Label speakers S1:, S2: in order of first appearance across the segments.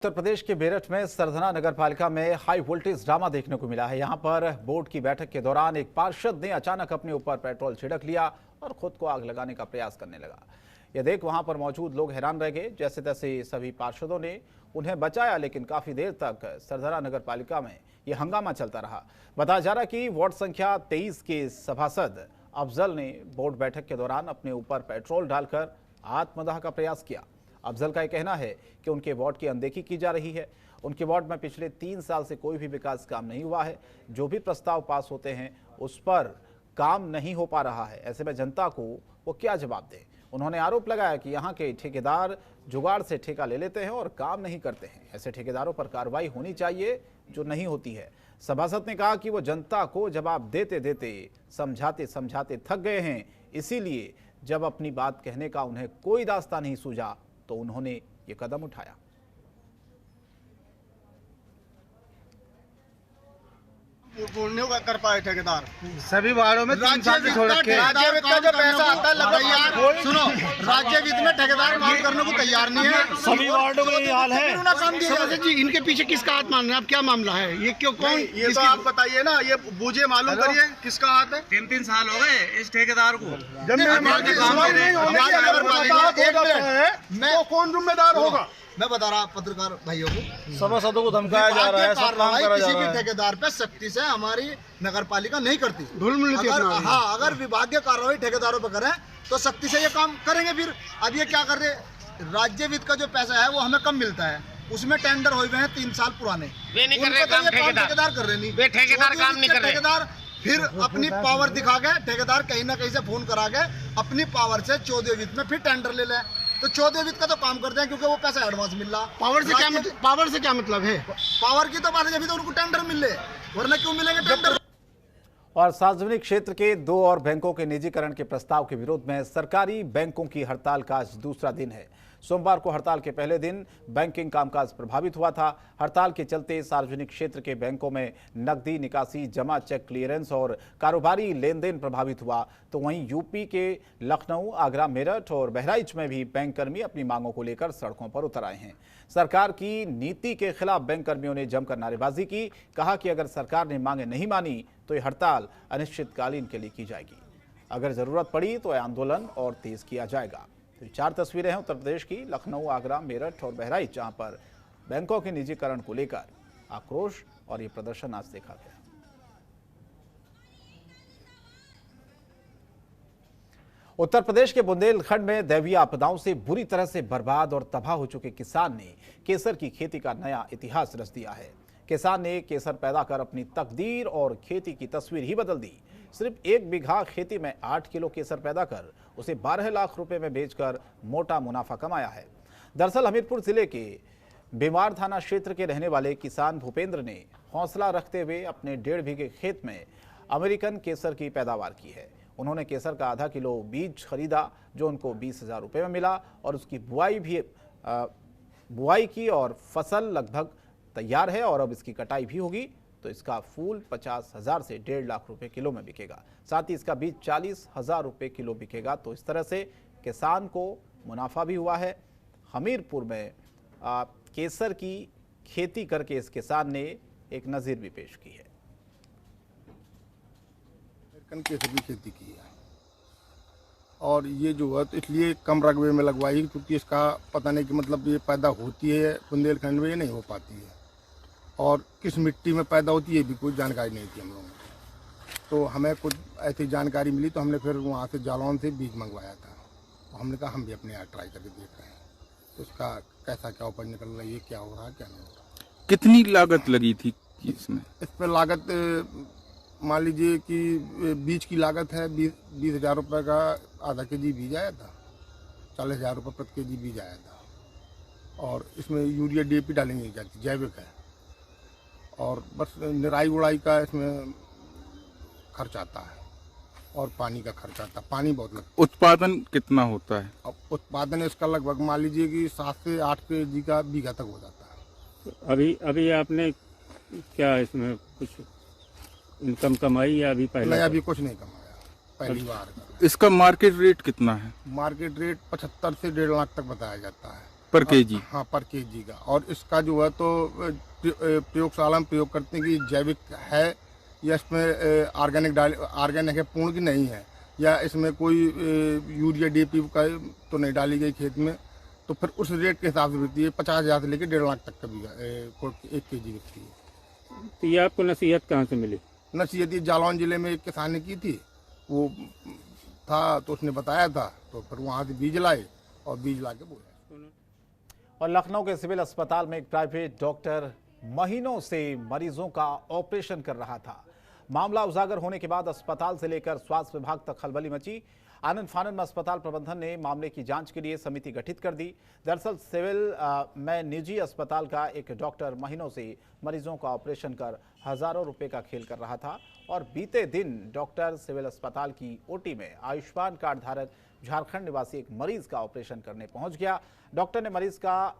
S1: उत्तर प्रदेश के मेरठ में सरधना नगर पालिका में हाई वोल्टेज ड्रामा देखने को मिला है। यहां पर बोर्ड की बैठक के दौरान एक पार्षद ने अचानक अपने ऊपर पेट्रोल छिड़क लिया और खुद को आग लगाने का प्रयास करने लगा। यह देख वहां पर मौजूद लोग हैरान रह गए। जैसे तैसे सभी पार्षदों ने उन्हें बचाया, लेकिन काफी देर तक सरधना नगर पालिका में यह हंगामा चलता रहा। बताया जा रहा कि वार्ड संख्या 23 के सभासद अफजल ने बोर्ड बैठक के दौरान अपने ऊपर पेट्रोल डालकर आत्मदाह का प्रयास किया। अफजल का यह कहना है कि उनके वार्ड की अनदेखी की जा रही है। उनके वार्ड में पिछले 3 साल से कोई भी विकास काम नहीं हुआ है। जो भी प्रस्ताव पास होते हैं उस पर काम नहीं हो पा रहा है। ऐसे में जनता को वो क्या जवाब दें। उन्होंने आरोप लगाया कि यहाँ के ठेकेदार जुगाड़ से ठेका ले लेते हैं और काम नहीं करते हैं। ऐसे ठेकेदारों पर कार्रवाई होनी चाहिए जो नहीं होती है। सभासद ने कहा कि वो जनता को जवाब देते देते समझाते समझाते थक गए हैं, इसीलिए जब अपनी बात कहने का उन्हें कोई रास्ता नहीं सूझा तो उन्होंने ये कदम उठाया।
S2: पूर्ण कर पाए ठेकेदार
S3: सभी वार्डों में 3 साल से छोड़ रखे हैं।
S2: राज्य वित्त का जो पैसा आता है लगभग सुनो, राज्य वित्त में ठेकेदार काम करने को तैयार नहीं है।
S3: सभी वार्डों में ये हाल है।
S2: सभासद जी, इनके पीछे किसका हाथ मान रहे हैं आप? क्या मामला है ये? क्यों कौन? ये तो आप बताइए ना, ये बूझे मालूम करिए किसका हाथ है।
S4: 3 साल हो गए इस ठेकेदार को।
S2: मैं कौन जिम्मेदार होगा? मैं बता रहा पत्रकार भाइयों को,
S3: सभासदों को धमकाया जा रहा है, सब काम करा जा
S2: किसी
S3: रहा
S2: भी
S3: है।
S2: ठेकेदार पे सख्ती से हमारी नगर पालिका नहीं करती। अगर विभागीय कार्रवाई ठेकेदारों पे करें तो सख्ती से ये काम करेंगे। फिर अब ये क्या कर रहे, राज्य वित्त का जो पैसा है वो हमें कम मिलता है, उसमें टेंडर हुए हैं 3 साल पुराने। ठेकेदार कर रहे नहीं,
S4: ठेकेदार काम नहीं कर रहे।
S2: ठेकेदार फिर अपनी पावर दिखा के ठेकेदार कहीं ना कहीं से फोन करा के अपनी पावर से 14 वित्त में फिर टेंडर ले लें। तो 14 वित्त का तो काम करते हैं क्योंकि वो पैसा एडवांस मिल रहा। पावर से क्या मतलब है? पावर की तो बात है, जब तो उनको टेंडर मिल रहे, वरना क्यों मिलेंगे टेंडर?
S1: और सार्वजनिक क्षेत्र के 2 और बैंकों के निजीकरण के प्रस्ताव के विरोध में सरकारी बैंकों की हड़ताल का आज दूसरा दिन है। सोमवार को हड़ताल के पहले दिन बैंकिंग कामकाज प्रभावित हुआ था। हड़ताल के चलते सार्वजनिक क्षेत्र के बैंकों में नकदी निकासी, जमा चेक क्लियरेंस और कारोबारी लेन देन प्रभावित हुआ। तो वहीं यूपी के लखनऊ, आगरा, मेरठ और बहराइच में भी बैंक कर्मी अपनी मांगों को लेकर सड़कों पर उतर आए हैं। सरकार की नीति के खिलाफ बैंक कर्मियों ने जमकर नारेबाजी की। कहा कि अगर सरकार ने मांगे नहीं मानी तो ये हड़ताल अनिश्चितकालीन के लिए की जाएगी। अगर जरूरत पड़ी तो आंदोलन और तेज किया जाएगा। तो 4 तस्वीरें हैं उत्तर प्रदेश की, लखनऊ, आगरा, मेरठ और बहराइच, जहां पर बैंकों के निजीकरण को लेकर आक्रोश और ये प्रदर्शन आज देखा गया। उत्तर प्रदेश के बुंदेलखंड में दैवीय आपदाओं से बुरी तरह से बर्बाद और तबाह हो चुके किसान ने केसर की खेती का नया इतिहास रच दिया है। किसान ने केसर पैदा कर अपनी तकदीर और खेती की तस्वीर ही बदल दी। सिर्फ 1 बीघा खेती में 8 किलो केसर पैदा कर उसे 12 लाख रुपए में बेचकर मोटा मुनाफा कमाया है। दरअसल हमीरपुर जिले के बीमार थाना क्षेत्र के रहने वाले किसान भूपेंद्र ने हौसला रखते हुए अपने 1.5 बीघे खेत में अमेरिकन केसर की पैदावार की है। उन्होंने केसर का आधा किलो बीज खरीदा जो उनको 20,000 रुपये में मिला और उसकी बुआई की और फसल लगभग तैयार है और अब इसकी कटाई भी होगी। तो इसका फूल 50,000 से 1.5 लाख रुपए किलो में बिकेगा। साथ ही इसका बीज 40,000 रुपये किलो बिकेगा। तो इस तरह से किसान को मुनाफा भी हुआ है। हमीरपुर में केसर की खेती करके इस किसान ने एक नज़ीर भी पेश की है।
S5: केसर की खेती की है और ये जो है तो इसलिए कम रकबे में लगवाई क्योंकि इसका पता नहीं कि मतलब ये पैदा होती है बुंदेलखंड में, ये नहीं हो पाती है और किस मिट्टी में पैदा होती है भी कोई जानकारी नहीं थी हम लोगों को। तो हमें कुछ ऐसी जानकारी मिली तो हमने फिर वहाँ से जालौन से बीज मंगवाया था। तो हमने कहा हम भी अपने यहाँ ट्राई करके देख रहे हैं तो उसका कैसा क्या उपज निकल रहा है, ये क्या हो रहा है क्या नहीं हो रहा।
S6: कितनी लागत लगी थी इसमें?
S5: इस पर लागत मान लीजिए कि बीज की लागत है 20,000 रुपये का आधा केजी बीज आया था, 40,000 रुपये प्रति केजी बीज आया था और इसमें यूरिया DAP डालेंगे जाती जैविक है और बस निराई उड़ाई का इसमें खर्च आता है और पानी का खर्च आता है। पानी बहुत लगता है।
S6: उत्पादन कितना होता है?
S5: अब उत्पादन इसका लगभग मान लीजिए कि 7 से 8 केजी का बीघा तक हो जाता है।
S7: अभी आपने क्या इसमें कुछ इनकम कमाई या अभी पहले?
S5: नहीं, अभी कुछ नहीं कमाया, पहली बार।
S6: इसका मार्केट रेट कितना है?
S5: मार्केट रेट 75 से 1.5 लाख तक बताया जाता है।
S6: पर केजी?
S5: हाँ, पर केजी का। और इसका जो है तो प्रयोगशाला में प्रयोग करते हैं कि जैविक है या इसमें ऑर्गेनिक है, पूर्ण की नहीं है, या इसमें कोई यूरिया डीएपी का तो नहीं डाली गई खेत में, तो फिर उस रेट के हिसाब से बिकती है। 50,000 से लेकर 1.5 लाख तक का भी 1 केजी बिकती है।
S7: तो ये आपको नसीहत कहाँ से मिली?
S5: नसीहत ये जालौन जिले में एक किसान ने की थी, वो था तो उसने बताया था, तो फिर वहाँ से बीज लाए और बीज ला के बोया।
S1: और लखनऊ के सिविल अस्पताल में एक प्राइवेट डॉक्टर महीनों से मरीजों का ऑपरेशन कर रहा था। मामला उजागर होने के बाद अस्पताल से लेकर स्वास्थ्य विभाग तक खलबली मची। आनंद फानंद में अस्पताल प्रबंधन ने मामले की जांच के लिए समिति गठित कर दी। दरअसल सिविल में निजी अस्पताल का एक डॉक्टर महीनों से मरीजों का ऑपरेशन कर हजारों रुपए का खेल कर रहा था और बीते दिन डॉक्टर सिविल अस्पताल की ओटी में आयुष्मान कार्ड धारक झारखंड निवासी एक मरीज का ऑपरेशन करने पहुंच गया। डॉक्टर ने मरीज का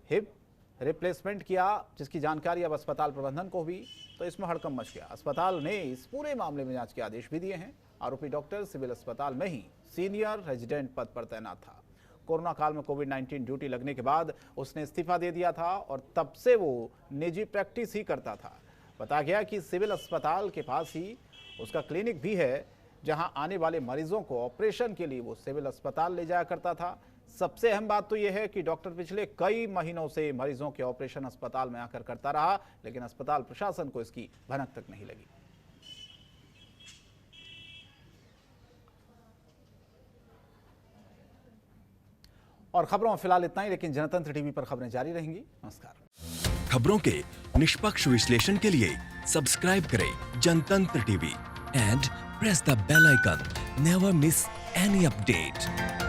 S1: हिप रिप्लेसमेंट किया, जिसकी जानकारी अब अस्पताल प्रबंधन को हुई तो इसमें हड़कंप मच गया। अस्पताल ने इस पूरे मामले में जांच के आदेश भी दिए हैं। आरोपी डॉक्टर सिविल अस्पताल में ही सीनियर रेजिडेंट पद पर तैनात था। कोरोना काल में कोविड-19 ड्यूटी लगने के बाद उसने इस्तीफा दे दिया था और तब से वो निजी प्रैक्टिस ही करता था। बताया गया कि सिविल अस्पताल के पास ही उसका क्लिनिक भी है, जहां आने वाले मरीजों को ऑपरेशन के लिए वो सिविल अस्पताल ले जाया करता था। सबसे अहम बात तो यह है कि डॉक्टर पिछले कई महीनों से मरीजों के ऑपरेशन अस्पताल में आकर करता रहा, लेकिन अस्पताल प्रशासन को इसकी भनक तक नहीं लगी। और खबरों में फिलहाल इतना ही, लेकिन जनतंत्र टीवी पर खबरें जारी रहेंगी। नमस्कार।
S8: खबरों के निष्पक्ष विश्लेषण के लिए सब्सक्राइब करें Jantantra TV and press the bell icon. Never miss any update.